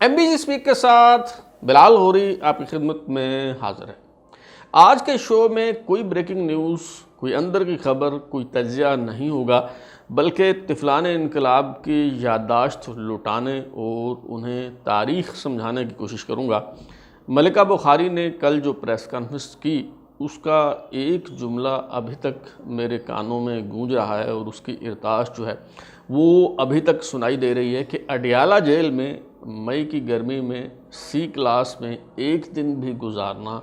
MBG speak کے ساتھ بلال غوری آپ کی خدمت میں حاضر ہے۔ آج کے شو میں کوئی بریکنگ نیوز، کوئی اندر کی خبر، کوئی تجزیہ نہیں ہوگا، بلکہ طفلان انقلاب کی یادداشت لوٹانے اور انہیں تاریخ سمجھانے کی کوشش کروں گا۔ ملکہ بخاری نے کل جو پریس کانفرنس کی، اس کا ایک جملہ ابھی تک میرے کانوں میں گونج رہا ہے اور اس کی ارتعاش جو ہے وہ ابھی تک سنائی دے رہی ہے کہ اڈیالہ جیل میں مئی کی گرمی میں C کلاس میں ایک دن بھی گزارنا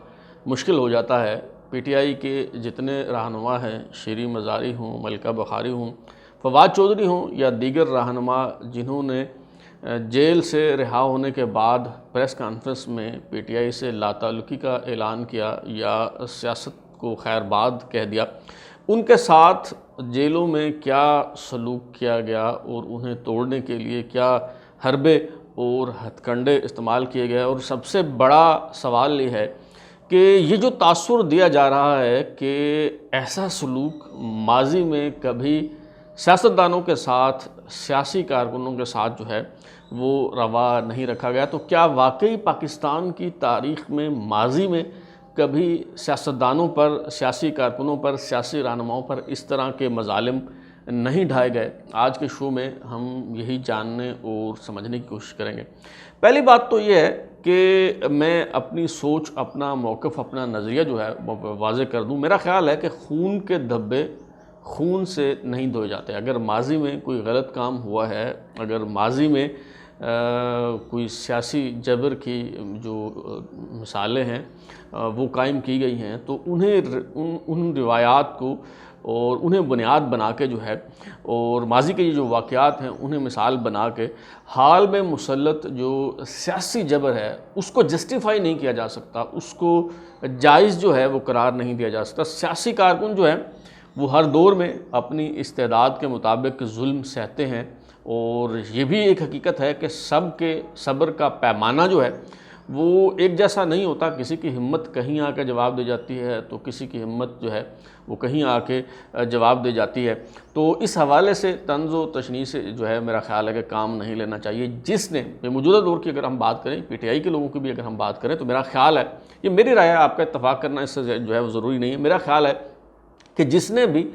مشکل ہو جاتا ہے۔ PTI کے جتنے رہنما ہیں، شیریں مزاری ہوں، ملکہ بخاری ہوں، فواد چودھری ہوں یا دیگر رہنما جنہوں نے جیل سے رہا ہونے کے بعد پریس کانفرنس میں PTI سے لا تعلقی کا اعلان کیا یا سیاست کو خیر باد کہہ دیا، ان کے ساتھ جیلوں میں کیا سلوک کیا گیا اور انہیں توڑنے کے لیے کیا حربے اور ہتھ کنڈے استعمال کیے گئے۔ اور سب سے بڑا سوال یہ ہے کہ یہ جو تاثر دیا جا رہا ہے کہ ایسا سلوک ماضی میں کبھی سیاستدانوں کے ساتھ، سیاسی کارکنوں کے ساتھ جو ہے وہ روا نہیں رکھا گیا، تو کیا واقعی پاکستان کی تاریخ میں ماضی میں کبھی سیاستدانوں پر، سیاسی کارکنوں پر، سیاسی رہنماؤں پر اس طرح کے مظالم نہیں ڈھائے گئے؟ آج کے شو میں ہم یہی جاننے اور سمجھنے کی کوشش کریں گے۔ پہلی بات تو یہ ہے کہ میں اپنی سوچ، اپنا موقف، اپنا نظریہ جو ہے وہ واضح کر دوں۔ میرا خیال ہے کہ خون کے دھبے خون سے نہیں دھوئے جاتے۔ اگر ماضی میں کوئی غلط کام ہوا ہے، اگر ماضی میں کوئی سیاسی جبر کی جو مثالیں ہیں وہ قائم کی گئی ہیں، تو ان روایات کو اور انہیں بنیاد بنا کے جو ہے، اور ماضی کے یہ جو واقعات ہیں انہیں مثال بنا کے حال میں مسلط جو سیاسی جبر ہے اس کو جسٹیفائی نہیں کیا جا سکتا، اس کو جائز جو ہے وہ قرار نہیں دیا جا سکتا۔ سیاسی کارکن جو ہے وہ ہر دور میں اپنی استعداد کے مطابق ظلم سہتے ہیں، اور یہ بھی ایک حقیقت ہے کہ سب کے صبر کا پیمانہ جو ہے وہ ایک جیسا نہیں ہوتا۔ کسی کی ہمت کہیں آ کے جواب دے جاتی ہے تو کسی کی ہمت جو ہے وہ کہیں آ کے جواب دے جاتی ہے۔ تو اس حوالے سے طنز و تشنیع سے جو ہے میرا خیال ہے کہ کام نہیں لینا چاہیے۔ جس نے موجودہ دور کی اگر ہم بات کریں، PTI کے لوگوں کی بھی اگر ہم بات کریں، تو میرا خیال ہے، یہ میری رائے ہے، آپ کا اتفاق کرنا اس سے جو ہے وہ ضروری نہیں ہے، میرا خیال ہے کہ جس نے بھی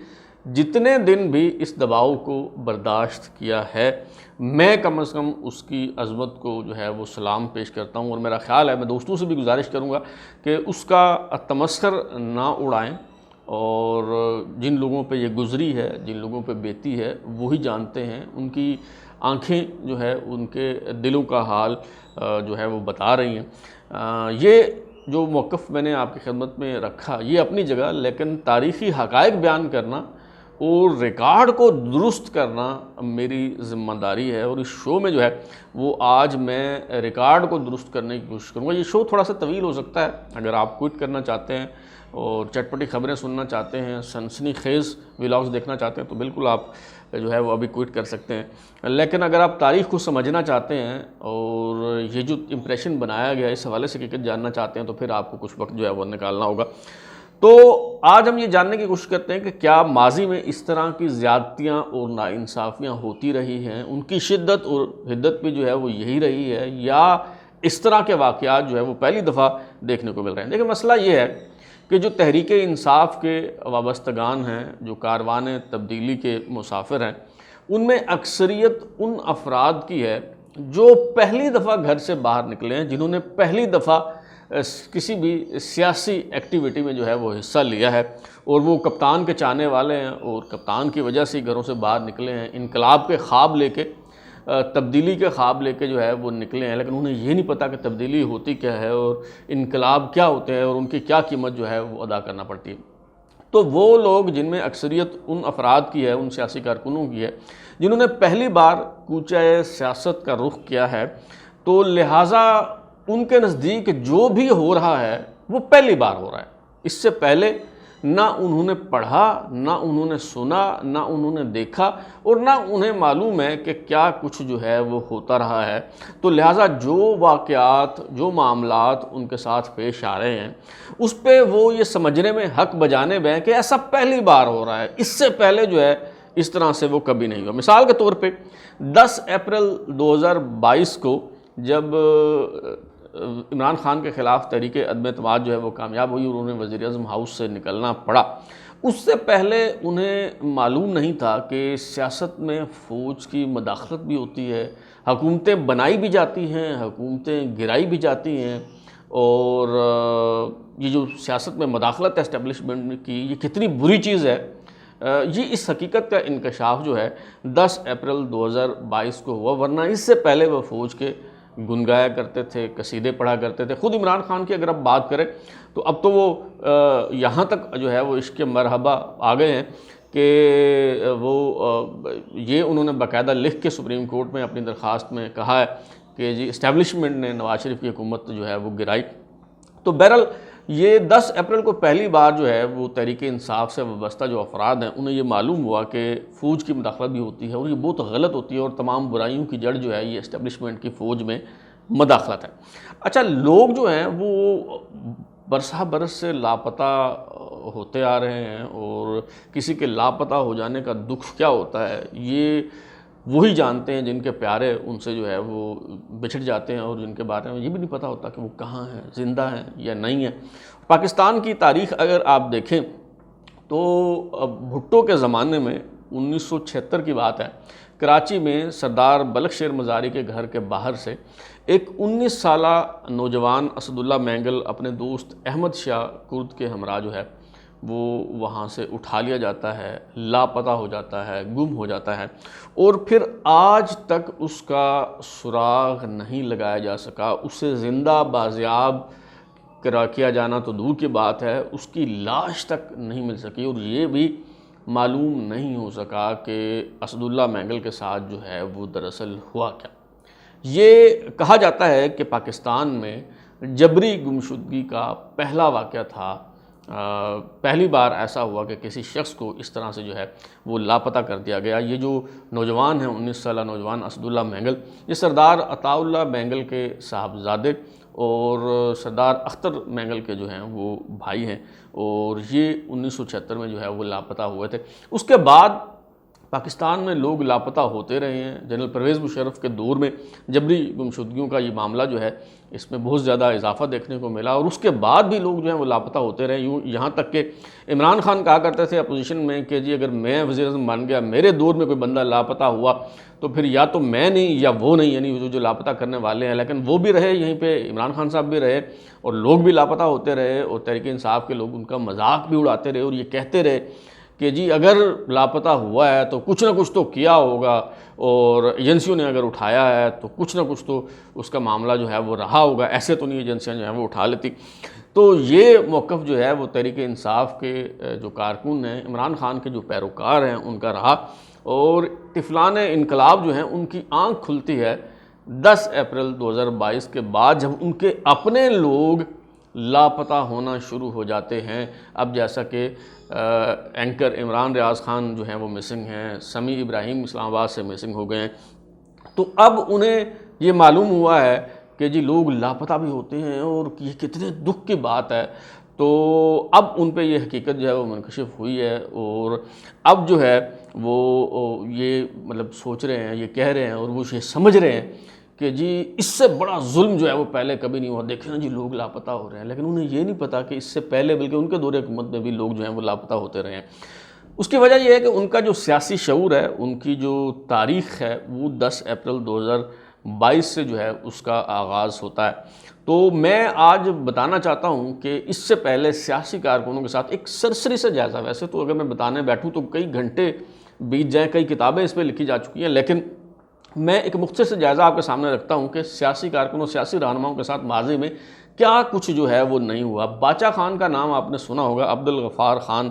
جتنے دن بھی اس دباؤ کو برداشت کیا ہے، میں کم از کم اس کی عظمت کو جو ہے وہ سلام پیش کرتا ہوں۔ اور میرا خیال ہے، میں دوستوں سے بھی گزارش کروں گا کہ اس کا تمسخر نہ اڑائیں، اور جن لوگوں پہ یہ گزری ہے، جن لوگوں پہ بیتی ہے، وہی جانتے ہیں۔ ان کی آنکھیں جو ہے ان کے دلوں کا حال جو ہے وہ بتا رہی ہیں۔ یہ جو موقف میں نے آپ کی خدمت میں رکھا یہ اپنی جگہ، لیکن تاریخی حقائق بیان کرنا اور ریکارڈ کو درست کرنا میری ذمہ داری ہے، اور اس شو میں جو ہے وہ آج میں ریکارڈ کو درست کرنے کی کوشش کروں گا۔ یہ شو تھوڑا سا طویل ہو سکتا ہے، اگر آپ کوئٹ کرنا چاہتے ہیں اور چٹپٹی خبریں سننا چاہتے ہیں، سنسنی خیز ولاگز دیکھنا چاہتے ہیں، تو بالکل آپ جو ہے وہ ابھی کوئٹ کر سکتے ہیں۔ لیکن اگر آپ تاریخ کو سمجھنا چاہتے ہیں اور یہ جو امپریشن بنایا گیا اس حوالے سے حقیقت جاننا چاہتے ہیں، تو پھر آپ کو کچھ وقت جو ہے وہ نکالنا ہوگا۔ تو آج ہم یہ جاننے کی کوشش کرتے ہیں کہ کیا ماضی میں اس طرح کی زیادتیاں اور ناانصافیاں ہوتی رہی ہیں، ان کی شدت اور حدت بھی جو ہے وہ یہی رہی ہے، یا اس طرح کے واقعات جو ہے وہ پہلی دفعہ دیکھنے کو مل رہے ہیں۔ دیکھیں، مسئلہ یہ ہے کہ جو تحریک انصاف کے وابستگان ہیں، جو کاروان تبدیلی کے مسافر ہیں، ان میں اکثریت ان افراد کی ہے جو پہلی دفعہ گھر سے باہر نکلے ہیں، جنہوں نے پہلی دفعہ کسی بھی سیاسی ایکٹیویٹی میں جو ہے وہ حصہ لیا ہے، اور وہ کپتان کے چاہنے والے ہیں اور کپتان کی وجہ سے گھروں سے باہر نکلے ہیں، انقلاب کے خواب لے کے، تبدیلی کے خواب لے کے جو ہے وہ نکلے ہیں، لیکن انہیں یہ نہیں پتہ کہ تبدیلی ہوتی کیا ہے اور انقلاب کیا ہوتے ہیں اور ان کی کیا قیمت جو ہے وہ ادا کرنا پڑتی ہے۔ تو وہ لوگ جن میں اکثریت ان افراد کی ہے، ان سیاسی کارکنوں کی ہے جنہوں نے پہلی بار کوچہ سیاست کا رخ کیا ہے، تو لہٰذا ان کے نزدیک جو بھی ہو رہا ہے وہ پہلی بار ہو رہا ہے۔ اس سے پہلے نہ انہوں نے پڑھا، نہ انہوں نے سنا، نہ انہوں نے دیکھا، اور نہ انہیں معلوم ہے کہ کیا کچھ جو ہے وہ ہوتا رہا ہے۔ تو لہٰذا جو واقعات، جو معاملات ان کے ساتھ پیش آ رہے ہیں، اس پہ وہ یہ سمجھنے میں حق بجانے میں کہ ایسا پہلی بار ہو رہا ہے، اس سے پہلے جو ہے اس طرح سے وہ کبھی نہیں ہوا۔ مثال کے طور پہ 10 اپریل 2022 کو جب عمران خان کے خلاف تحریک عدم اعتماد جو ہے وہ کامیاب ہوئی اور انہیں وزیر اعظم ہاؤس سے نکلنا پڑا، اس سے پہلے انہیں معلوم نہیں تھا کہ سیاست میں فوج کی مداخلت بھی ہوتی ہے، حکومتیں بنائی بھی جاتی ہیں، حکومتیں گرائی بھی جاتی ہیں، اور یہ جو سیاست میں مداخلت ہے اسٹیبلشمنٹ کی، یہ کتنی بری چیز ہے، یہ اس حقیقت کا انکشاف جو ہے 10 اپریل 2022 کو ہوا، ورنہ اس سے پہلے وہ فوج کے گنگایا کرتے تھے، قصیدے پڑھا کرتے تھے۔ خود عمران خان کی اگر اب بات کریں تو اب تو وہ یہاں تک جو ہے وہ عشق مرحبا آ گئے ہیں کہ وہ یہ انہوں نے باقاعدہ لکھ کے سپریم کورٹ میں اپنی درخواست میں کہا ہے کہ جی اسٹیبلشمنٹ نے نواز شریف کی حکومت جو ہے وہ گرائی۔ تو بہرحال یہ 10 اپریل کو پہلی بار جو ہے وہ تحریک انصاف سے وابستہ جو افراد ہیں انہیں یہ معلوم ہوا کہ فوج کی مداخلت بھی ہوتی ہے اور یہ بہت غلط ہوتی ہے، اور تمام برائیوں کی جڑ جو ہے یہ اسٹیبلشمنٹ کی فوج میں مداخلت ہے۔ اچھا، لوگ جو ہیں وہ برسہ برس سے لاپتہ ہوتے آ رہے ہیں، اور کسی کے لاپتہ ہو جانے کا دکھ کیا ہوتا ہے یہ وہی جانتے ہیں جن کے پیارے ان سے جو ہے وہ بچھڑ جاتے ہیں، اور جن کے بارے میں یہ بھی نہیں پتہ ہوتا کہ وہ کہاں ہیں، زندہ ہیں یا نہیں ہیں۔ پاکستان کی تاریخ اگر آپ دیکھیں تو بھٹو کے زمانے میں 1976 کی بات ہے، کراچی میں سردار بلخ شیر مزاری کے گھر کے باہر سے ایک 19 سالہ نوجوان اسد اللہ مینگل اپنے دوست احمد شاہ کرد کے ہمراہ جو ہے وہ وہاں سے اٹھا لیا جاتا ہے، لاپتہ ہو جاتا ہے، گم ہو جاتا ہے، اور پھر آج تک اس کا سراغ نہیں لگایا جا سکا۔ اسے زندہ بازیاب کیا جانا تو دور کی بات ہے، اس کی لاش تک نہیں مل سکی، اور یہ بھی معلوم نہیں ہو سکا کہ اسد اللہ مینگل کے ساتھ جو ہے وہ دراصل ہوا کیا۔ یہ کہا جاتا ہے کہ پاکستان میں جبری گمشدگی کا پہلا واقعہ تھا، پہلی بار ایسا ہوا کہ کسی شخص کو اس طرح سے جو ہے وہ لاپتہ کر دیا گیا۔ یہ جو نوجوان ہیں 19 سالہ نوجوان اسد اللہ مینگل، یہ سردار عطا اللہ مینگل کے صاحبزادے اور سردار اختر مینگل کے جو ہیں وہ بھائی ہیں، اور یہ 1976 میں جو ہے وہ لاپتہ ہوئے تھے۔ اس کے بعد پاکستان میں لوگ لاپتہ ہوتے رہے ہیں۔ جنرل پرویز مشرف کے دور میں جبری گمشدگیوں کا یہ معاملہ جو ہے اس میں بہت زیادہ اضافہ دیکھنے کو ملا، اور اس کے بعد بھی لوگ جو ہیں وہ لاپتہ ہوتے رہے، یہاں تک کہ عمران خان کہا کرتے تھے اپوزیشن میں کہ جی اگر میں وزیر اعظم بن گیا، میرے دور میں کوئی بندہ لاپتہ ہوا تو پھر یا تو میں نہیں یا وہ نہیں، یعنی جو لاپتہ کرنے والے ہیں۔ لیکن وہ بھی رہے یہیں پہ، عمران خان صاحب بھی رہے، اور لوگ بھی لاپتہ ہوتے رہے، اور تحریک انصاف کے لوگ ان کا مذاق بھی اڑاتے رہے، اور یہ کہتے رہے کہ جی اگر لاپتہ ہوا ہے تو کچھ نہ کچھ تو کیا ہوگا، اور ایجنسیوں نے اگر اٹھایا ہے تو کچھ نہ کچھ تو اس کا معاملہ جو ہے وہ رہا ہوگا، ایسے تو نہیں ایجنسیاں جو ہیں وہ اٹھا لیتی۔ تو یہ موقف جو ہے وہ تحریک انصاف کے جو کارکن ہیں، عمران خان کے جو پیروکار ہیں، ان کا رہا، اور طفلان انقلاب جو ہیں ان کی آنکھ کھلتی ہے 10 اپریل 2022 کے بعد، جب ان کے اپنے لوگ لاپتہ ہونا شروع ہو جاتے ہیں۔ اب جیسا کہ اینکر عمران ریاض خان جو ہیں وہ مسنگ ہیں، سمیع ابراہیم اسلام آباد سے مسنگ ہو گئے ہیں، تو اب انہیں یہ معلوم ہوا ہے کہ جی لوگ لاپتہ بھی ہوتے ہیں، اور یہ کتنے دکھ کی بات ہے۔ تو اب ان پہ یہ حقیقت جو ہے وہ منکشف ہوئی ہے، اور اب جو ہے وہ یہ مطلب سوچ رہے ہیں، یہ کہہ رہے ہیں، اور وہ یہ سمجھ رہے ہیں کہ جی اس سے بڑا ظلم جو ہے وہ پہلے کبھی نہیں ہوا۔ دیکھیں نا جی لوگ لاپتہ ہو رہے ہیں، لیکن انہیں یہ نہیں پتا کہ اس سے پہلے بلکہ ان کے دور حکومت میں بھی لوگ جو ہیں وہ لاپتہ ہوتے رہے ہیں۔ اس کی وجہ یہ ہے کہ ان کا جو سیاسی شعور ہے، ان کی جو تاریخ ہے، وہ 10 اپریل 2022 سے جو ہے اس کا آغاز ہوتا ہے۔ تو میں آج بتانا چاہتا ہوں کہ اس سے پہلے سیاسی کارکنوں کے ساتھ ایک سرسری سے جائزہ، ویسے تو اگر میں بتانے بیٹھوں تو کئی گھنٹے بیت جائیں، کئی کتابیں اس پہ لکھی جا چکی ہیں، لیکن میں ایک مختصر سے جائزہ آپ کے سامنے رکھتا ہوں کہ سیاسی کارکنوں، سیاسی رہنماؤں کے ساتھ ماضی میں کیا کچھ جو ہے وہ نہیں ہوا۔ باچا خان کا نام آپ نے سنا ہوگا، عبدالغفار خان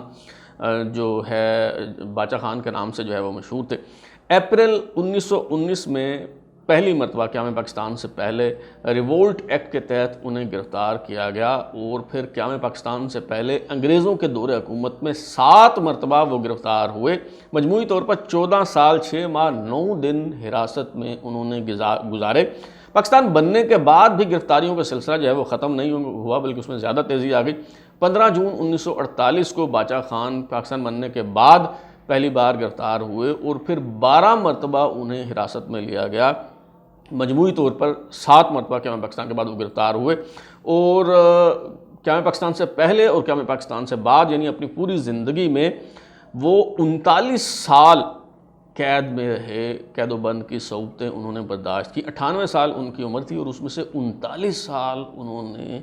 جو ہے باچا خان کے نام سے جو ہے وہ مشہور تھے۔ اپریل 1919 میں پہلی مرتبہ قیام پاکستان سے پہلے ریولٹ ایکٹ کے تحت انہیں گرفتار کیا گیا، اور پھر قیام پاکستان سے پہلے انگریزوں کے دور حکومت میں 7 مرتبہ وہ گرفتار ہوئے۔ مجموعی طور پر 14 سال 6 ماہ 9 دن حراست میں انہوں نے گزارے۔ پاکستان بننے کے بعد بھی گرفتاریوں کا سلسلہ جو ہے وہ ختم نہیں ہوا، بلکہ اس میں زیادہ تیزی آ گئی۔ 15 جون 1948 کو باچا خان پاکستان بننے کے بعد پہلی بار گرفتار ہوئے، اور پھر 12 مرتبہ انہیں حراست میں لیا گیا، مجموعی طور پر 7 مرتبہ قیام پاکستان کے بعد وہ گرفتار ہوئے، اور قیام پاکستان سے پہلے اور قیام پاکستان سے بعد یعنی اپنی پوری زندگی میں وہ 39 سال قید میں رہے، قید و بند کی صعوبتیں انہوں نے برداشت کی۔ 98 سال ان کی عمر تھی اور اس میں سے 39 سال انہوں نے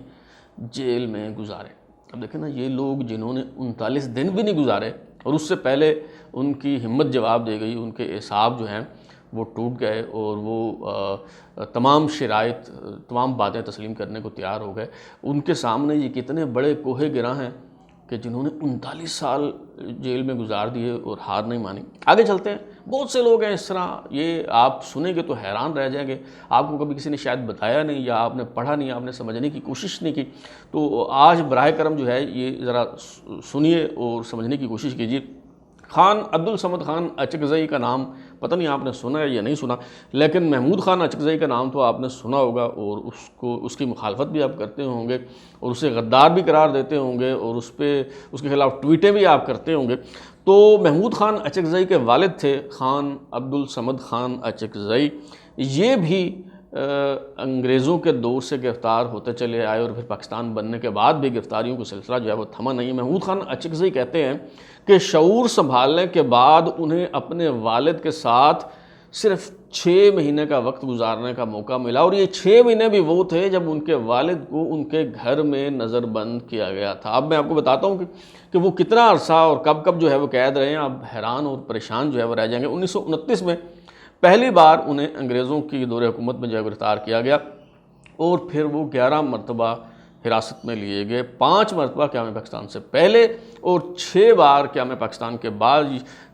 جیل میں گزارے۔ اب دیکھیں نا، یہ لوگ جنہوں نے 39 دن بھی نہیں گزارے اور اس سے پہلے ان کی ہمت جواب دے گئی، ان کے اعصاب جو ہیں وہ ٹوٹ گئے اور وہ تمام شرائط، تمام باتیں تسلیم کرنے کو تیار ہو گئے۔ ان کے سامنے یہ کتنے بڑے کوہ گراں ہیں کہ جنہوں نے 39 سال جیل میں گزار دیے اور ہار نہیں مانی۔ آگے چلتے ہیں، بہت سے لوگ ہیں اس طرح، یہ آپ سنیں گے تو حیران رہ جائیں گے، آپ کو کبھی کسی نے شاید بتایا نہیں یا آپ نے پڑھا نہیں، آپ نے سمجھنے کی کوشش نہیں کی، تو آج براہ کرم جو ہے یہ ذرا سنیے اور سمجھنے کی کوشش کیجیے۔ خان عبدالصمد خان اچکزئی کا نام پتہ نہیں آپ نے سنا ہے یا نہیں سنا، لیکن محمود خان اچکزئی کا نام تو آپ نے سنا ہوگا، اور اس کی مخالفت بھی آپ کرتے ہوں گے اور اسے غدار بھی قرار دیتے ہوں گے اور اس کے خلاف ٹویٹیں بھی آپ کرتے ہوں گے۔ تو محمود خان اچکزئی کے والد تھے خان عبدالصمد خان اچکزئی، یہ بھی انگریزوں کے دور سے گرفتار ہوتے چلے آئے اور پھر پاکستان بننے کے بعد بھی گرفتاریوں کا سلسلہ جو ہے وہ تھما نہیں ہے۔ محمود خان اچکزئی کہتے ہیں کہ شعور سنبھالنے کے بعد انہیں اپنے والد کے ساتھ صرف 6 مہینے کا وقت گزارنے کا موقع ملا، اور یہ 6 مہینے بھی وہ تھے جب ان کے والد کو ان کے گھر میں نظر بند کیا گیا تھا۔ اب میں آپ کو بتاتا ہوں کہ وہ کتنا عرصہ اور کب جو ہے وہ قید رہے ہیں، اب حیران اور پریشان جو ہے وہ رہ جائیں گے۔ 1929 میں پہلی بار انہیں انگریزوں کی دور حکومت میں جو ہے گرفتار کیا گیا، اور پھر وہ 11 مرتبہ حراست میں لیے گئے، 5 مرتبہ قیام پاکستان سے پہلے اور 6 بار قیام پاکستان کے بعد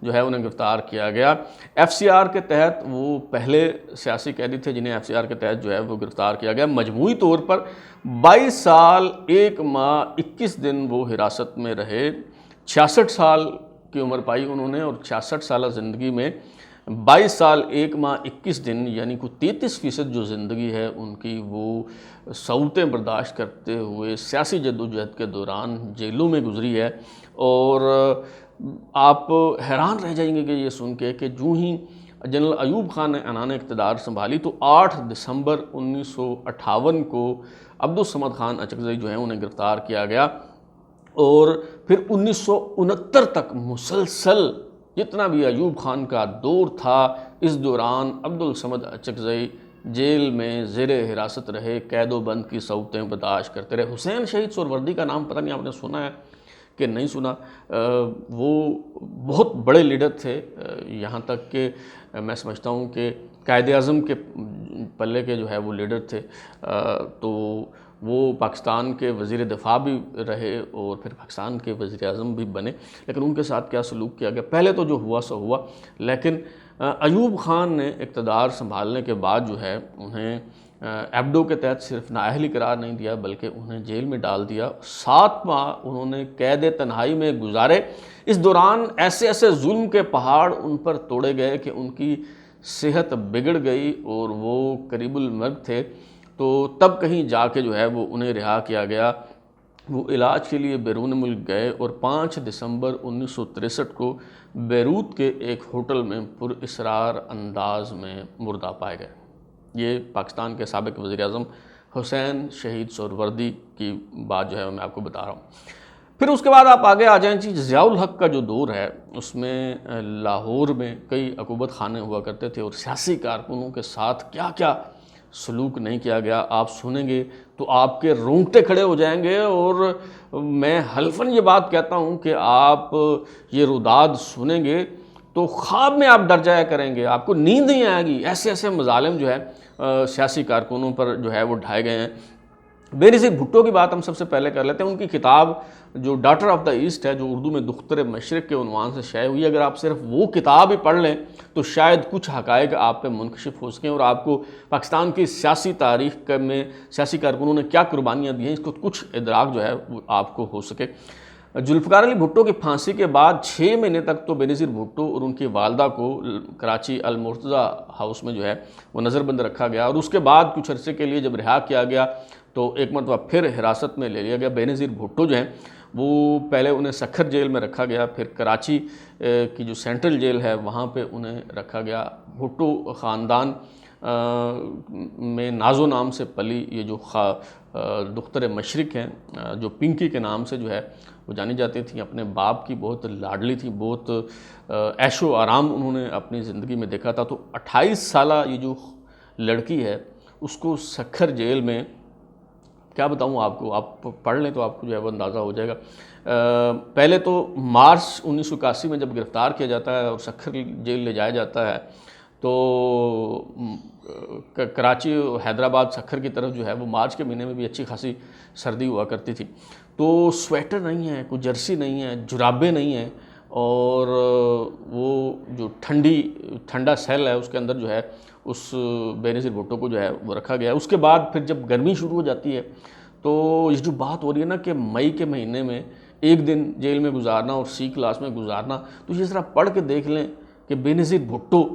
جو ہے انہیں گرفتار کیا گیا۔ ایف سی آر کے تحت وہ پہلے سیاسی قیدی تھے جنہیں ایف سی آر کے تحت جو ہے وہ گرفتار کیا گیا۔ مجموعی طور پر 22 سال 1 ماہ 21 دن وہ حراست میں رہے، 66 سال کی عمر پائی انہوں نے، اور 66 سالہ زندگی میں 22 سال 1 ماہ 21 دن یعنی کوئی 33% جو زندگی ہے ان کی، وہ صعوبتیں برداشت کرتے ہوئے سیاسی جدوجہد کے دوران جیلوں میں گزری ہے۔ اور آپ حیران رہ جائیں گے کہ یہ سن کے کہ جو ہی جنرل ایوب خان نے عنان اقتدار سنبھالی تو 8 دسمبر 1958 کو عبدالصمد خان اچکزئی جو ہیں انہیں گرفتار کیا گیا، اور پھر 1969 تک مسلسل جتنا بھی ایوب خان کا دور تھا، اس دوران عبدالصمد اچکزئی جیل میں زیر حراست رہے، قید و بند کی صعوبتیں برداشت کرتے رہے۔ حسین شہید سہروردی کا نام پتہ نہیں آپ نے سنا ہے کہ نہیں سنا، وہ بہت بڑے لیڈر تھے، یہاں تک کہ میں سمجھتا ہوں کہ قائد اعظم کے پلے کے جو ہے وہ لیڈر تھے، تو وہ پاکستان کے وزیر دفاع بھی رہے اور پھر پاکستان کے وزیر اعظم بھی بنے، لیکن ان کے ساتھ کیا سلوک کیا گیا پہلے تو جو ہوا سو ہوا، لیکن ایوب خان نے اقتدار سنبھالنے کے بعد جو ہے انہیں ایبڈو کے تحت صرف نااہلی قرار نہیں دیا بلکہ انہیں جیل میں ڈال دیا۔ 7 ماہ انہوں نے قید تنہائی میں گزارے۔ اس دوران ایسے ظلم کے پہاڑ ان پر توڑے گئے کہ ان کی صحت بگڑ گئی اور وہ قریب المرگ تھے، تو تب کہیں جا کے جو ہے وہ انہیں رہا کیا گیا۔ وہ علاج کے لیے بیرون ملک گئے اور 5 دسمبر 1963 کو بیروت کے ایک ہوٹل میں پر اسرار انداز میں مردہ پائے گئے۔ یہ پاکستان کے سابق وزیر اعظم حسین شہید سہروردی کی بات جو ہے میں آپ کو بتا رہا ہوں۔ پھر اس کے بعد آپ آگے آ جائیں جی، ضیاء الحق کا جو دور ہے اس میں لاہور میں کئی عقوبت خانے ہوا کرتے تھے اور سیاسی کارکنوں کے ساتھ کیا کیا سلوک نہیں کیا گیا، آپ سنیں گے تو آپ کے رونگٹے کھڑے ہو جائیں گے، اور میں حلفاً یہ بات کہتا ہوں کہ آپ یہ روداد سنیں گے تو خواب میں آپ ڈر جایا کریں گے، آپ کو نیند نہیں آئے گی، ایسے مظالم جو ہے سیاسی کارکنوں پر جو ہے وہ ڈھائے گئے ہیں۔ بے نظیر بھٹو کی بات ہم سب سے پہلے کر لیتے ہیں۔ ان کی کتاب جو ڈاٹر آف دا ایسٹ ہے، جو اردو میں دختر مشرق کے عنوان سے شائع ہوئی، اگر آپ صرف وہ کتاب ہی پڑھ لیں تو شاید کچھ حقائق آپ پہ منکشف ہو سکیں اور آپ کو پاکستان کی سیاسی تاریخ میں سیاسی کارکنوں نے کیا قربانیاں دی ہیں اس کو کچھ ادراک جو ہے وہ آپ کو ہو سکے۔ ذوالفقار علی بھٹو کی پھانسی کے بعد 6 مہینے تک تو بے نظیر بھٹو اور ان کی والدہ کو کراچی المرتضیٰ ہاؤس میں جو ہے وہ نظر بند رکھا گیا، اور اس کے بعد کچھ عرصے کے لیے جب رہا کیا گیا تو ایک مرتبہ پھر حراست میں لے لیا گیا۔ بے نظیر بھٹو جو ہیں وہ پہلے انہیں سکھر جیل میں رکھا گیا، پھر کراچی کی جو سینٹرل جیل ہے وہاں پہ انہیں رکھا گیا۔ بھٹو خاندان میں نازو نام سے پلی یہ جو دختر مشرق ہیں، جو پنکی کے نام سے جو ہے وہ جانی جاتی تھیں، اپنے باپ کی بہت لاڈلی تھی، بہت عیش و آرام انہوں نے اپنی زندگی میں دیکھا تھا۔ تو 28 سالہ یہ جو لڑکی ہے اس کو سکھر جیل میں، کیا بتاؤں آپ کو، آپ پڑھ لیں تو آپ کو جو ہے وہ اندازہ ہو جائے گا۔ پہلے تو مارچ 1981 میں جب گرفتار کیا جاتا ہے اور سکھر جیل لے جایا جاتا ہے تو کراچی حیدرآباد سکھر کی طرف جو ہے وہ مارچ کے مہینے میں بھی اچھی خاصی سردی ہوا کرتی تھی، تو سویٹر نہیں ہے، کوئی جرسی نہیں ہے، جرابیں نہیں ہیں، اور وہ جو ٹھنڈا سیل ہے اس کے اندر جو ہے اس بے نظیر بھٹو کو جو ہے وہ رکھا گیا ہے۔ اس کے بعد پھر جب گرمی شروع ہو جاتی ہے تو یہ جو بات ہو رہی ہے نا کہ مئی کے مہینے میں ایک دن جیل میں گزارنا اور سی کلاس میں گزارنا، تو یہ ذرا پڑھ کے دیکھ لیں کہ بے نظیر بھٹو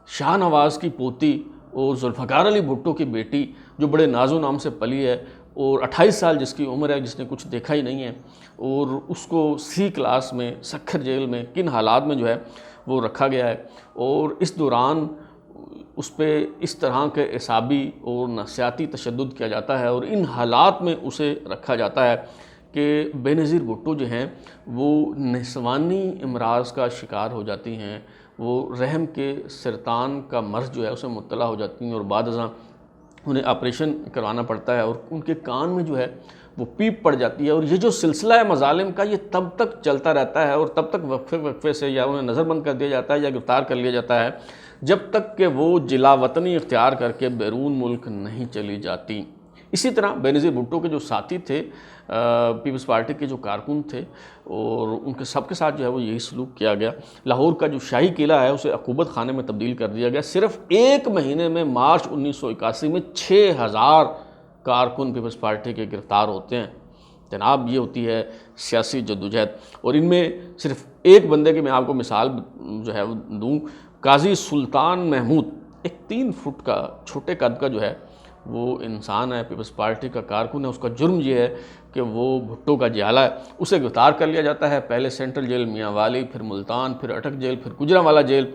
شاہ نواز کی پوتی اور ذوالفقار علی بھٹو کی بیٹی جو بڑے نازو نام سے پلی ہے اور 28 سال جس کی عمر ہے، جس نے کچھ دیکھا ہی نہیں ہے، اور اس کو سی کلاس میں سکھر جیل میں کن حالات میں جو ہے وہ رکھا گیا ہے، اور اس دوران اس پہ اس طرح کے اعصابی اور نفسیاتی تشدد کیا جاتا ہے، اور ان حالات میں اسے رکھا جاتا ہے کہ بے نظیر بھٹو جو ہیں وہ نسوانی امراض کا شکار ہو جاتی ہیں، وہ رحم کے سرطان کا مرض جو ہے اسے مبتلا ہو جاتی ہیں، اور بعد ازاں انہیں آپریشن کروانا پڑتا ہے، اور ان کے کان میں جو ہے وہ پیپ پڑ جاتی ہے۔ اور یہ جو سلسلہ ہے مظالم کا یہ تب تک چلتا رہتا ہے، اور تب تک وقفے سے یا انہیں نظر بند کر دیا جاتا ہے یا گرفتار کر لیا جاتا ہے جب تک کہ وہ جلا وطنی اختیار کر کے بیرون ملک نہیں چلی جاتی۔ اسی طرح بے نظیر بھٹو کے جو ساتھی تھے، پیپلز پارٹی کے جو کارکن تھے، اور ان کے سب کے ساتھ جو ہے وہ یہی سلوک کیا گیا۔ لاہور کا جو شاہی قلعہ ہے اسے عقوبت خانے میں تبدیل کر دیا گیا۔ صرف ایک مہینے میں مارچ 1981 میں 6000 کارکن پیپلز پارٹی کے گرفتار ہوتے ہیں۔ جناب یہ ہوتی ہے سیاسی جدوجہد، اور ان میں صرف ایک بندے کی میں آپ کو مثال جو ہے وہ دوں، قاضی سلطان محمود، ایک 3 فٹ کا چھوٹے قد کا جو ہے وہ انسان ہے، پیپلز پارٹی کا کارکن ہے۔ اس کا جرم یہ ہے کہ وہ بھٹو کا جیالہ ہے، اسے گرفتار کر لیا جاتا ہے، پہلے سینٹرل جیل میاں والی، پھر ملتان، پھر اٹک جیل، پھر گجرانوالہ جیل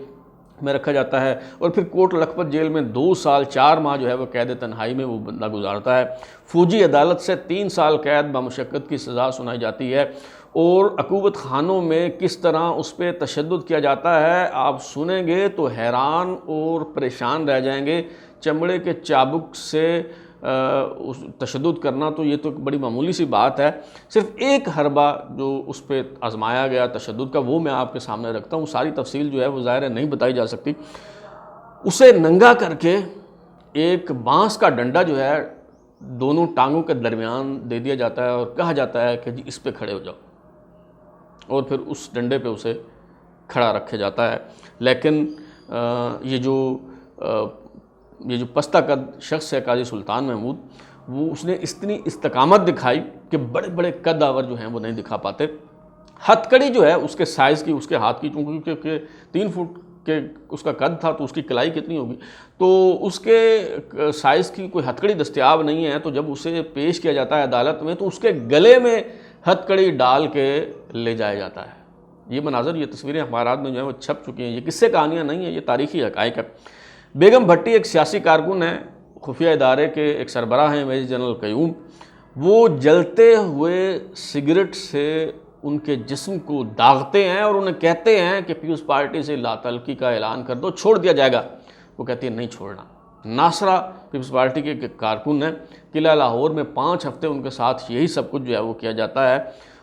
میں رکھا جاتا ہے، اور پھر کوٹ لکھپت جیل میں 2 سال 4 ماہ جو ہے وہ قید تنہائی میں وہ بندہ گزارتا ہے۔ فوجی عدالت سے 3 سال قید بمشقت کی سزا سنائی جاتی ہے، اور عقوبت خانوں میں کس طرح اس پہ تشدد کیا جاتا ہے آپ سنیں گے تو حیران اور پریشان رہ جائیں گے۔ چمڑے کے چابک سے تشدد کرنا تو یہ تو ایک بڑی معمولی سی بات ہے، صرف ایک حربہ جو اس پہ آزمایا گیا تشدد کا وہ میں آپ کے سامنے رکھتا ہوں۔ ساری تفصیل جو ہے وہ ظاہر ہے نہیں بتائی جا سکتی۔ اسے ننگا کر کے ایک بانس کا ڈنڈا جو ہے دونوں ٹانگوں کے درمیان دے دیا جاتا ہے، اور کہا جاتا ہے کہ جی اس پہ کھڑے ہو جاؤ، اور پھر اس ڈنڈے پہ اسے کھڑا رکھا جاتا ہے۔ لیکن یہ جو پستہ قد شخص ہے قاضی سلطان محمود، وہ اس نے اتنی استقامت دکھائی کہ بڑے بڑے قد آور جو ہیں وہ نہیں دکھا پاتے۔ ہتھ کڑی جو ہے اس کے سائز کی، اس کے ہاتھ کی، چونکہ 3 فٹ کے اس کا قد تھا تو اس کی کلائی کتنی ہوگی، تو اس کے سائز کی کوئی ہتھ کڑی دستیاب نہیں ہے، تو جب اسے پیش کیا جاتا ہے عدالت میں تو اس کے گلے میں ہتھ کڑی ڈال کے لے جایا جاتا ہے۔ یہ مناظر، یہ تصویریں اخبارات میں جو ہیں وہ چھپ چکی ہیں، یہ قصے کہانیاں نہیں ہیں، یہ تاریخی حقائق ہے۔ بیگم بھٹی ایک سیاسی کارکن ہے، خفیہ ادارے کے ایک سربراہ ہیں میجر جنرل قیوم، وہ جلتے ہوئے سگریٹ سے ان کے جسم کو داغتے ہیں اور انہیں کہتے ہیں کہ پیپلز پارٹی سے لا تعلقی کا اعلان کر دو، چھوڑ دیا جائے گا۔ وہ کہتی ہے نہیں چھوڑنا۔ ناصرہ پیپلز پارٹی کے کارکن ہیں، قلعہ لاہور میں 5 ہفتے ان کے ساتھ یہی سب کچھ جو ہے وہ کیا جاتا ہے،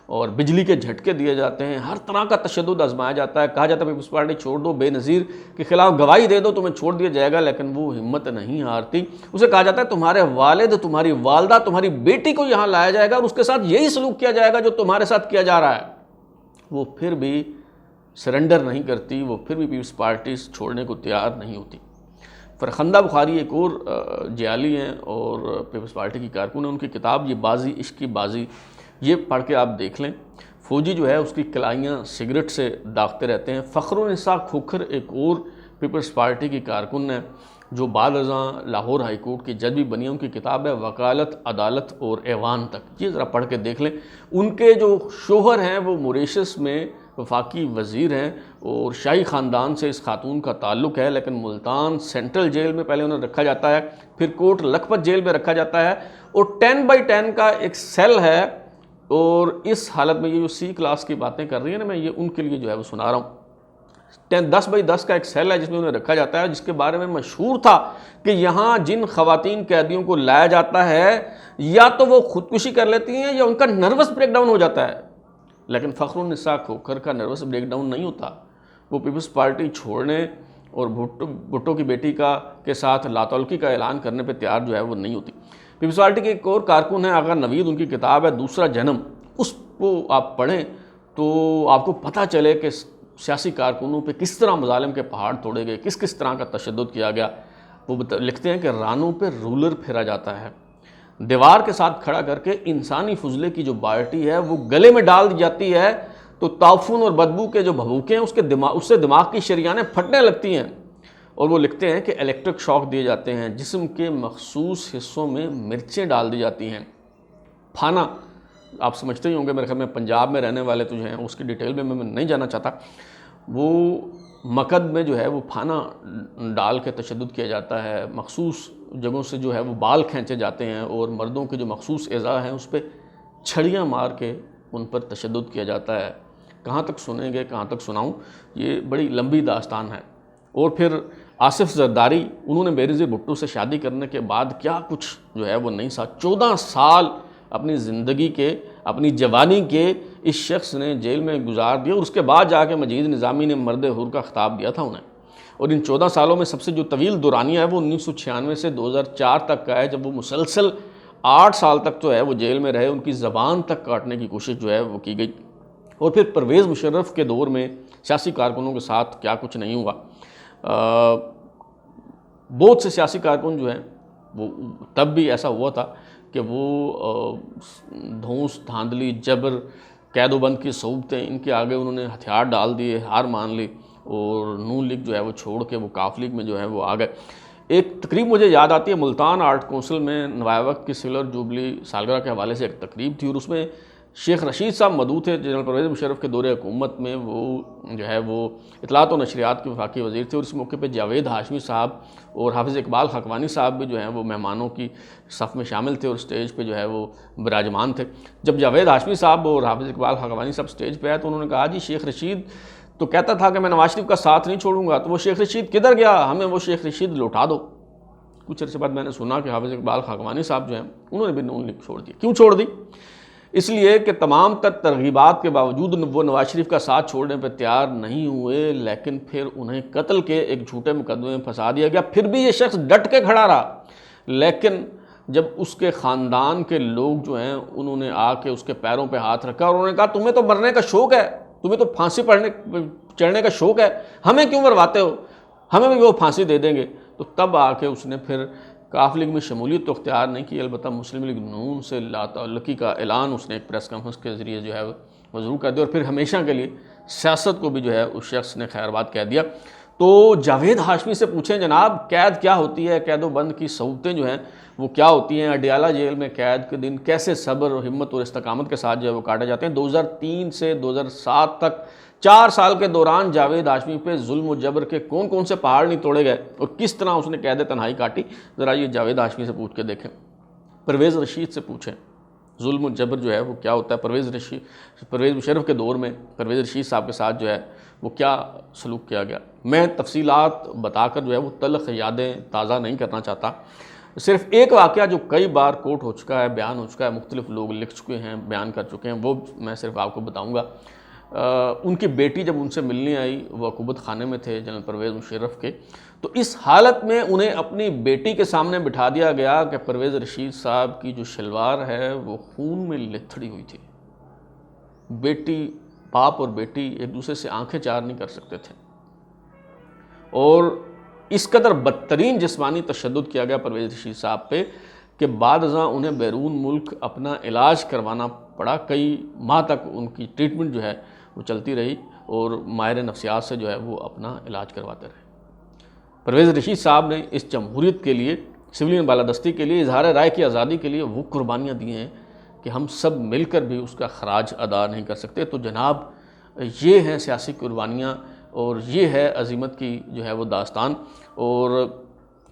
اور بجلی کے جھٹکے دیے جاتے ہیں، ہر طرح کا تشدد آزمایا جاتا ہے۔ کہا جاتا ہے پیپلز پارٹی چھوڑ دو، بے نظیر کے خلاف گواہی دے دو، تمہیں چھوڑ دیا جائے گا، لیکن وہ ہمت نہیں ہارتی۔ اسے کہا جاتا ہے تمہارے والد، تمہاری والدہ، تمہاری بیٹی کو یہاں لایا جائے گا اور اس کے ساتھ یہی سلوک کیا جائے گا جو تمہارے ساتھ کیا جا رہا ہے۔ وہ پھر بھی سرنڈر نہیں کرتی، وہ پھر بھی پیپلز پارٹی چھوڑنے کو تیار نہیں ہوتی۔ فرخندہ بخاری ایک اور جیالی ہیں اور پیپلز پارٹی کی کارکن ہیں، ان کی کتاب یہ بازی عشق کی بازی، یہ پڑھ کے آپ دیکھ لیں۔ فوجی جو ہے اس کی کلائیاں سگریٹ سے داغتے رہتے ہیں۔ فخرالنساء کھوکھر ایک اور پیپلز پارٹی کی کارکن ہے جو بعد ازاں لاہور ہائی کورٹ کی جج بھی بنی ہے۔ ان کی کتاب ہے وکالت، عدالت اور ایوان تک، یہ ذرا پڑھ کے دیکھ لیں۔ ان کے جو شوہر ہیں وہ موریشس میں وفاقی وزیر ہیں اور شاہی خاندان سے اس خاتون کا تعلق ہے، لیکن ملتان سینٹرل جیل میں پہلے انہیں رکھا جاتا ہے، پھر کوٹ لکھپت جیل میں رکھا جاتا ہے، اور 10x10 کا ایک سیل ہے، اور اس حالت میں یہ جو سی کلاس کی باتیں کر رہی ہیں نا، میں یہ ان کے لیے جو ہے وہ سنا رہا ہوں۔ 10x10 کا ایک سیل ہے جس میں انہیں رکھا جاتا ہے، جس کے بارے میں مشہور تھا کہ یہاں جن خواتین قیدیوں کو لایا جاتا ہے یا تو وہ خودکشی کر لیتی ہیں یا ان کا نروس بریک ڈاؤن ہو جاتا ہے، لیکن فخر النساء کھوکھر کا نروس بریک ڈاؤن نہیں ہوتا۔ وہ پیپلز پارٹی چھوڑنے اور بھٹو کی بیٹی کے ساتھ لاتعلقی کا اعلان کرنے پہ تیار جو ہے وہ نہیں ہوتی۔ پیپلز پارٹی کے ایک اور کارکن ہیں آغا نوید، ان کی کتاب ہے دوسرا جنم، اس کو آپ پڑھیں تو آپ کو پتہ چلے کہ سیاسی کارکنوں پہ کس طرح مظالم کے پہاڑ توڑے گئے، کس طرح کا تشدد کیا گیا۔ وہ لکھتے ہیں کہ رانوں پہ رولر پھیرا جاتا ہے، دیوار کے ساتھ کھڑا کر کے انسانی فضلے کی جو بالٹی ہے وہ گلے میں ڈال دی جاتی ہے تو تعفن اور بدبو کے جو بھبوکے ہیں اس سے دماغ کی شریانیں پھٹنے لگتی ہیں۔ اور وہ لکھتے ہیں کہ الیکٹرک شاک دیے جاتے ہیں، جسم کے مخصوص حصوں میں مرچیں ڈال دی جاتی ہیں۔ پھانا آپ سمجھتے ہی ہوں گے، میرے خیال میں پنجاب میں رہنے والے تو جو ہیں اس کی ڈیٹیل میں نہیں جانا چاہتا۔ وہ مقد میں جو ہے وہ پھانا ڈال کے تشدد کیا جاتا ہے، مخصوص جگہوں سے جو ہے وہ بال کھینچے جاتے ہیں، اور مردوں کے جو مخصوص اعضاء ہیں اس پہ چھڑیاں مار کے ان پر تشدد کیا جاتا ہے۔ کہاں تک سنیں گے، کہاں تک سناؤں، یہ بڑی لمبی داستان ہے۔ اور پھر آصف زرداری، انہوں نے بے نظیر بھٹو سے شادی کرنے کے بعد کیا کچھ جو ہے وہ نہیں ساتھ 14 سال اپنی زندگی کے، اپنی جوانی کے اس شخص نے جیل میں گزار دیا، اور اس کے بعد جا کے مجید نظامی نے مرد حر کا خطاب دیا تھا انہیں۔ اور ان 14 سالوں میں سب سے جو طویل دورانیہ ہے وہ 1996 سے 2004 تک کا ہے، جب وہ مسلسل 8 سال تک جو ہے وہ جیل میں رہے، ان کی زبان تک کاٹنے کی کوشش جو ہے وہ کی گئی۔ اور پھر پرویز مشرف کے دور میں سیاسی کارکنوں کے ساتھ کیا کچھ نہیں ہوا۔ بہت سے سیاسی کارکن جو ہیں وہ تب بھی ایسا ہوا تھا کہ وہ دھونس، دھاندلی، جبر، قید و بند کی صعوبتیں، ان کے آگے انہوں نے ہتھیار ڈال دیے، ہار مان لی، اور نون لیگ جو ہے وہ چھوڑ کے وہ کاف لیگ میں جو ہے وہ آ گئے۔ ایک تقریب مجھے یاد آتی ہے، ملتان آرٹ کونسل میں نوائے وقت کی سلور جوبلی سالگرہ کے حوالے سے ایک تقریب تھی، اور اس میں شیخ رشید صاحب مدعو تھے۔ جنرل پرویز مشرف کے دور حکومت میں وہ جو ہے وہ اطلاعات و نشریات کے وفاقی وزیر تھے، اور اس موقع پہ جاوید ہاشمی صاحب اور حافظ اقبال حقوانی صاحب بھی جو ہیں وہ مہمانوں کی صف میں شامل تھے، اور سٹیج پہ جو ہے وہ براجمان تھے۔ جب جاوید ہاشمی صاحب اور حافظ اقبال حقوانی صاحب سٹیج پہ آئے تو انہوں نے کہا جی شیخ رشید تو کہتا تھا کہ میں نواز شریف کا ساتھ نہیں چھوڑوں گا، تو وہ شیخ رشید کدھر گیا، ہمیں وہ شیخ رشید لوٹا دو۔ کچھ عرصے بعد میں نے سنا کہ حافظ اقبال حقوانی صاحب جو ہیں انہوں نے بھی نون لیگ چھوڑ دی۔ کیوں چھوڑ دی؟ اس لیے کہ تمام تر ترغیبات کے باوجود وہ نواز شریف کا ساتھ چھوڑنے پہ تیار نہیں ہوئے، لیکن پھر انہیں قتل کے ایک جھوٹے مقدمے میں پھنسا دیا گیا۔ پھر بھی یہ شخص ڈٹ کے کھڑا رہا، لیکن جب اس کے خاندان کے لوگ جو ہیں انہوں نے آ کے اس کے پیروں پہ ہاتھ رکھا اور انہوں نے کہا تمہیں تو مرنے کا شوق ہے، تمہیں تو پھانسی چڑھنے کا شوق ہے، ہمیں کیوں مرواتے ہو، ہمیں بھی وہ پھانسی دے دیں گے، تو تب آ کے اس نے پھر کاف لیگ میں شمولیت تو اختیار نہیں کی، البتہ مسلم لیگ نون سے لاتعلقی کا اعلان اس نے ایک پریس کانفرنس کے ذریعے جو ہے وہ ضرور کر دیا، اور پھر ہمیشہ کے لیے سیاست کو بھی جو ہے اس شخص نے خیر بات کہہ دیا۔ تو جاوید ہاشمی سے پوچھیں جناب قید کیا ہوتی ہے، قید و بند کی صعوبتیں جو ہیں وہ کیا ہوتی ہیں، اڈیالہ جیل میں قید کے دن کیسے صبر اور ہمت اور استقامت کے ساتھ جو ہے وہ کاٹے جاتے ہیں۔ 2003 سے 2007 تک 4 سال کے دوران جاوید ہاشمی پہ ظلم و جبر کے کون سے پہاڑ نہیں توڑے گئے اور کس طرح اس نے قید تنہائی کاٹی، ذرا یہ جاوید ہاشمی سے پوچھ کے دیکھیں۔ پرویز رشید سے پوچھیں ظلم و جبر جو ہے وہ کیا ہوتا ہے، پرویز مشرف کے دور میں پرویز رشید صاحب کے ساتھ جو ہے وہ کیا سلوک کیا گیا۔ میں تفصیلات بتا کر جو ہے وہ تلخ یادیں تازہ نہیں کرنا چاہتا، صرف ایک واقعہ جو کئی بار کوٹ ہو چکا ہے، بیان ہو چکا ہے، مختلف لوگ لکھ چکے ہیں، بیان کر چکے ہیں، وہ میں صرف آپ کو بتاؤں گا۔ ان کی بیٹی جب ان سے ملنے آئی، وہ عقوبت خانے میں تھے جنرل پرویز مشرف کے، تو اس حالت میں انہیں اپنی بیٹی کے سامنے بٹھا دیا گیا کہ پرویز رشید صاحب کی جو شلوار ہے وہ خون میں لتھڑی ہوئی تھی۔ بیٹی، باپ اور بیٹی ایک دوسرے سے آنکھیں چار نہیں کر سکتے تھے، اور اس قدر بدترین جسمانی تشدد کیا گیا پرویز رشید صاحب پہ کہ بعد ازاں انہیں بیرون ملک اپنا علاج کروانا پڑا۔ کئی ماہ تک ان کی ٹریٹمنٹ جو ہے وہ چلتی رہی، اور ماہر نفسیات سے جو ہے وہ اپنا علاج کرواتے رہے۔ پرویز رشید صاحب نے اس جمہوریت کے لیے، سویلین بالادستی کے لیے، اظہار رائے کی آزادی کے لیے وہ قربانیاں دی ہیں کہ ہم سب مل کر بھی اس کا خراج ادا نہیں کر سکتے۔ تو جناب یہ ہیں سیاسی قربانیاں اور یہ ہے عظمت کی جو ہے وہ داستان، اور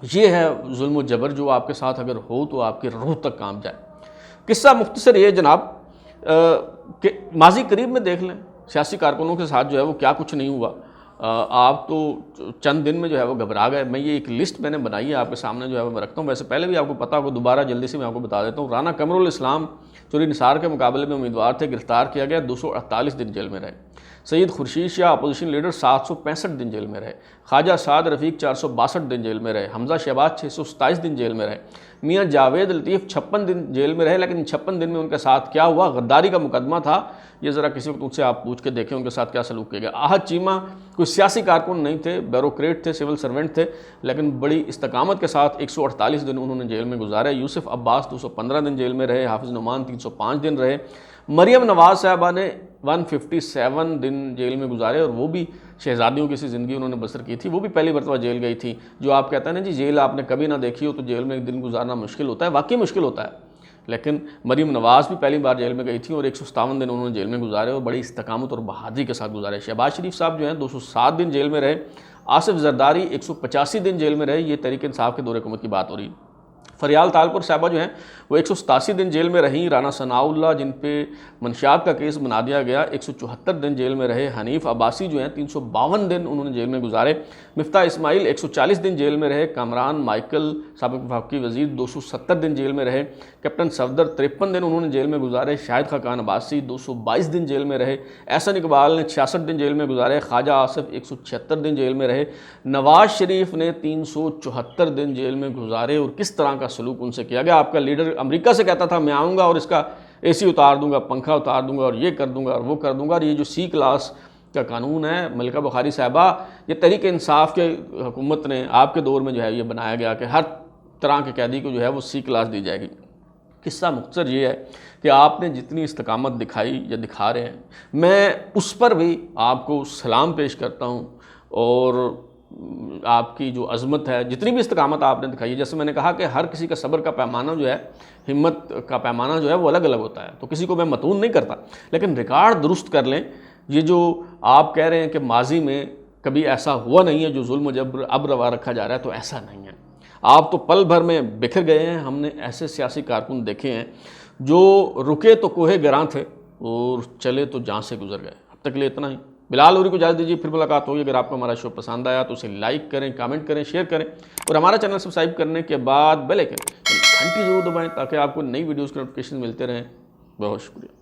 یہ ہے ظلم و جبر جو آپ کے ساتھ اگر ہو تو آپ کی روح تک کام جائے۔ قصہ مختصر یہ جناب کہ ماضی قریب میں دیکھ لیں سیاسی کارکنوں کے ساتھ جو ہے وہ کیا کچھ نہیں ہوا۔ آپ تو چند دن میں جو ہے وہ گھبرا گئے۔ میں یہ ایک لسٹ میں نے بنائی ہے آپ کے سامنے جو ہے وہ میں رکھتا ہوں، ویسے پہلے بھی آپ کو پتہ ہوگا، دوبارہ جلدی سے میں آپ کو بتا دیتا ہوں۔ رانا قمر الاسلام چوری نثار کے مقابلے میں امیدوار تھے، گرفتار کیا گیا، 248 دن جیل میں رہے۔ سید خورشید شاہ اپوزیشن لیڈر 765 دن جیل میں رہے۔ خواجہ سعد رفیق 462 دن جیل میں رہے۔ حمزہ شہباز 627 دن جیل میں رہے۔ میاں جاوید لطیف 56 دن جیل میں رہے، لیکن 56 دن میں ان کے ساتھ کیا ہوا؟ غداری کا مقدمہ تھا، یہ ذرا کسی وقت ان سے آپ پوچھ کے دیکھیں ان کے ساتھ کیا سلوک کیا گیا۔ احد چیمہ کوئی سیاسی کارکن نہیں تھے، بیوروکریٹ تھے، سول سرونٹ تھے، لیکن بڑی استقامت کے ساتھ 148 دن انہوں نے جیل میں گزارے۔ یوسف عباس 215 دن جیل میں رہے۔ حافظ نعمان 305 دن رہے۔ مریم نواز صاحبہ نے 157 دن جیل میں گزارے، اور وہ بھی شہزادیوں کی سی زندگی انہوں نے بسر کی تھی، وہ بھی پہلی مرتبہ جیل گئی تھی۔ جو آپ کہتے ہیں نا جی جیل آپ نے کبھی نہ دیکھی ہو تو جیل میں ایک دن گزارنا مشکل ہوتا ہے، واقعی مشکل ہوتا ہے، لیکن مریم نواز بھی پہلی بار جیل میں گئی تھی اور 157 دن انہوں نے جیل میں گزارے اور بڑی استقامت اور بہادری کے ساتھ گزارے۔ شہباز شریف صاحب جو ہیں 207 دن جیل میں رہے۔ آصف زرداری 185 دن جیل میں رہے، یہ تحریک انصاف کے دور حکومت کی بات ہو رہی ہے۔ فریال تالپور صاحبہ جو ہیں وہ 187 دن جیل میں رہیں۔ رانا ثناء اللہ جن پہ منشیات کا کیس بنا دیا گیا 174 دن جیل میں رہے۔ حنیف عباسی جو ہیں 352 دن انہوں نے جیل میں گزارے۔ مفتاح اسماعیل 140 دن جیل میں رہے۔ کامران مائیکل سابق وفاقی وزیر 270 دن جیل میں رہے۔ کیپٹن صفدر 53 دن انہوں نے جیل میں گزارے۔ شاہد خاقان عباسی 222 دن جیل میں رہے۔ احسن اقبال نے 66 دن جیل میں گزارے۔ خواجہ آصف 176 دن جیل میں رہے۔ نواز شریف نے 374 دن جیل میں گزارے، اور کس طرح کا سلوک ان سے کیا گیا۔ آپ کا لیڈر امریکہ سے کہتا تھا میں آؤں گا اور اس کا اے سی اتار دوں گا، پنکھا اتار دوں گا، اور یہ کر دوں گا اور وہ کر دوں گا۔ اور یہ جو سی کلاس کا قانون ہے ملکہ بخاری صاحبہ، یہ تحریک انصاف کے حکومت نے آپ کے دور میں جو ہے یہ بنایا گیا کہ ہر طرح کے قیدی کو جو ہے وہ سی کلاس دی جائے گی۔ قصہ مختصر یہ ہے کہ آپ نے جتنی استقامت دکھائی یا دکھا رہے ہیں، میں اس پر بھی آپ کو سلام پیش کرتا ہوں، اور آپ کی جو عظمت ہے، جتنی بھی استقامت آپ نے دکھائی ہے، جیسے میں نے کہا کہ ہر کسی کا صبر کا پیمانہ جو ہے، ہمت کا پیمانہ جو ہے وہ الگ الگ ہوتا ہے، تو کسی کو میں متون نہیں کرتا، لیکن ریکارڈ درست کر لیں۔ یہ جو آپ کہہ رہے ہیں کہ ماضی میں کبھی ایسا ہوا نہیں ہے جو ظلم و جبر اب روا رکھا جا رہا ہے، تو ایسا نہیں ہے۔ آپ تو پل بھر میں بکھر گئے ہیں۔ ہم نے ایسے سیاسی کارکن دیکھے ہیں جو رکے تو کوہ گراں تھے اور چلے تو جان سے گزر گئے۔ اب تک لیے اتنا ہی۔ بلال لوری کو اجازت دیجیے، پھر ملاقات ہوگی۔ اگر آپ کو ہمارا شو پسند آیا تو اسے لائک کریں، کامنٹ کریں، شیئر کریں، اور ہمارا چینل سبسکرائب کرنے کے بعد بیل آئکن گھنٹی ضرور دبائیں تاکہ آپ کو نئی ویڈیوز کے نوٹیفیکیشن ملتے رہیں۔ بہت شکریہ۔